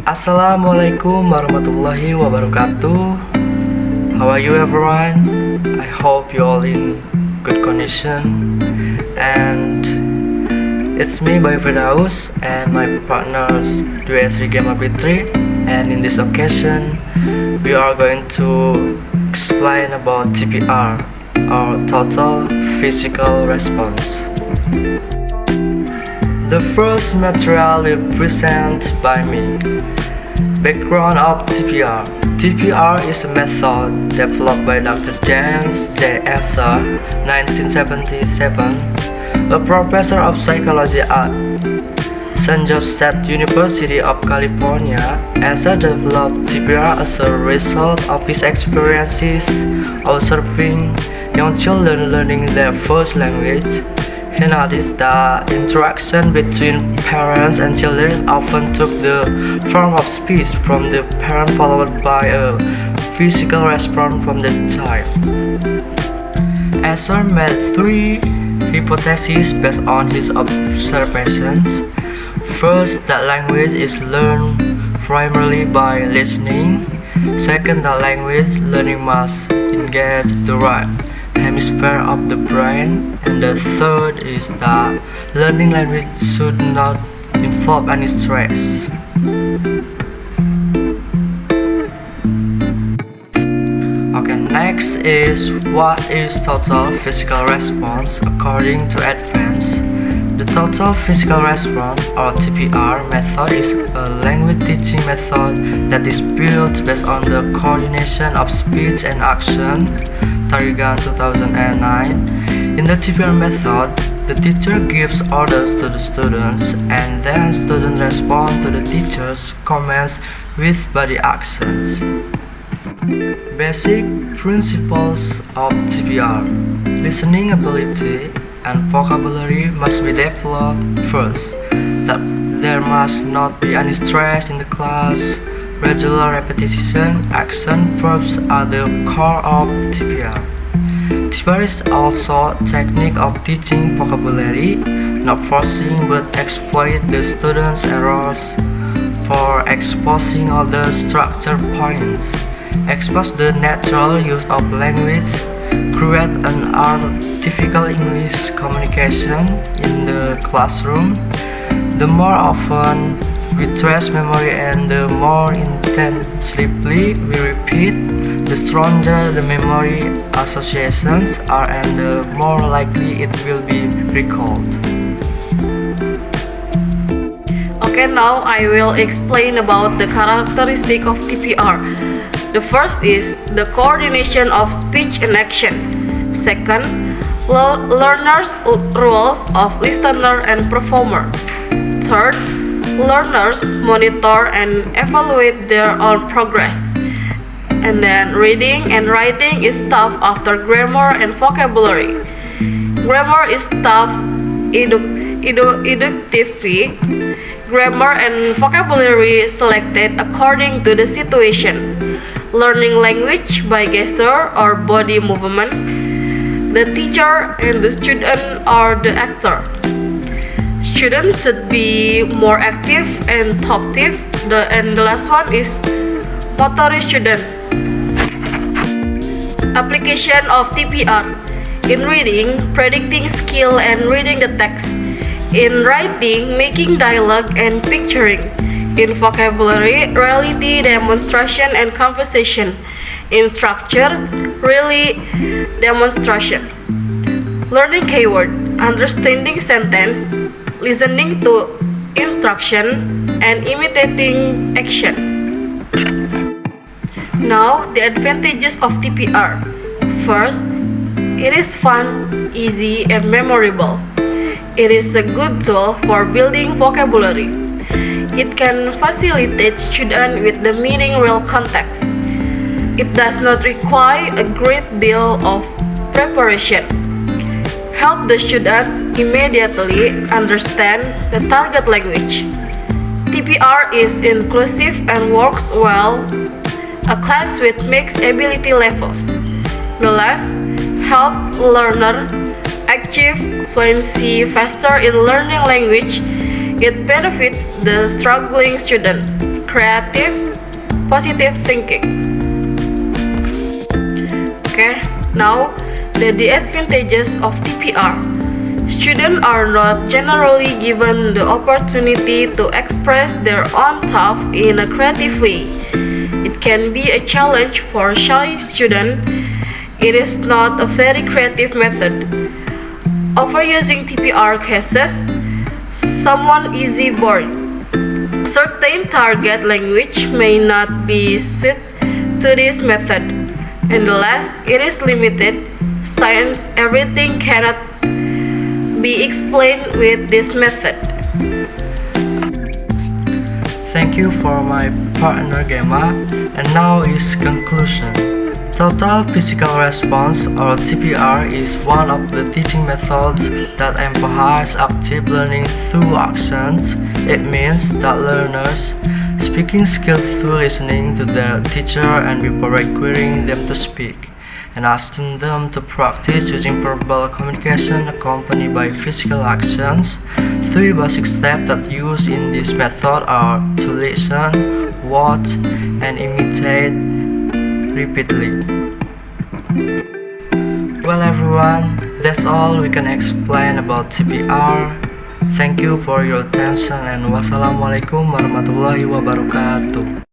Assalamualaikum warahmatullahi wabarakatuh. How are you everyone? I hope you all in good condition. And it's me by Firdaus and my partners Tarigan and in this occasion we are going to explain about TPR or total physical response. The first material will present by me. Background of TPR. TPR is a method developed by Dr. James J. Esser, 1977, a professor of psychology at San Jose State University of California. Esser developed TPR as a result of his experiences observing young children learning their first language. He noticed that interaction between parents and children often took the form of speech from the parent followed by a physical response from the child. Esser made three hypotheses based on his observations. First, that language is learned primarily by listening. Second, that language learning must engage the right hemisphere of the brain, and the third is that learning language should not involve any stress. Okay, next is what is total physical response according to Advance. The total physical response or TPR method is a language teaching method that is built based on the coordination of speech and action. Tarigan 2009. In the TPR method, the teacher gives orders to the students and then students respond to the teacher's comments with body actions. Basic principles of TPR. Listening ability and vocabulary must be developed first. That there must not be any stress in the class. Regular repetition, action verbs are the core of TPR. TPR is also a technique of teaching vocabulary, not forcing but exploit the student's errors for exposing all the structure points. Expose the natural use of language, create an artificial English communication in the classroom. The more often we trace memory and the more intensively we repeat, the stronger the memory associations are and the more likely it will be recalled. Okay, now I will explain about the characteristic of TPR. The first is the coordination of speech and action. Second, learners' roles of listener and performer. Third, learners monitor and evaluate their own progress. And then reading and writing is taught after grammar and vocabulary. Grammar is taught inductively. Grammar and vocabulary is selected according to the situation. Learning language by gesture or body movement. The teacher and the student are the actor. Students should be more active and talkative. And the last one is motoric student. Application of TPR. In reading, predicting skill and reading the text. In writing, making dialogue and picturing. In vocabulary, reality, demonstration and conversation. In structure, really demonstration. Learning keyword, understanding sentence, listening to instruction, and imitating action. Now, the advantages of TPR. First, it is fun, easy, and memorable. It is a good tool for building vocabulary. It can facilitate students with the meaning real context. It does not require a great deal of preparation. Help the student immediately understand the target language. TPR is inclusive and works well. A class with mixed ability levels. The last, help learner achieve fluency faster in learning language It benefits the struggling student. Creative, positive thinking. Okay, now the disadvantages of TPR. Students are not generally given the opportunity to express their own thoughts in a creative way. It can be a challenge for shy students. It is not a very creative method. Overusing TPR cases, someone easy bored. Certain target language may not be suited to this method. And the last, it is limited. Science, everything cannot be explained with this method. Thank you for my partner Gemma, and now is conclusion. Total physical response or TPR is one of the teaching methods that emphasize active learning through actions. It means that learners speaking skills through listening to their teacher and before requiring them to speak, and asking them to practice using verbal communication accompanied by physical actions. Three basic steps that used in this method are to listen, watch, and imitate repeatedly. Well everyone, that's all we can explain about TPR. Thank you for your attention and wassalamualaikum warahmatullahi wabarakatuh.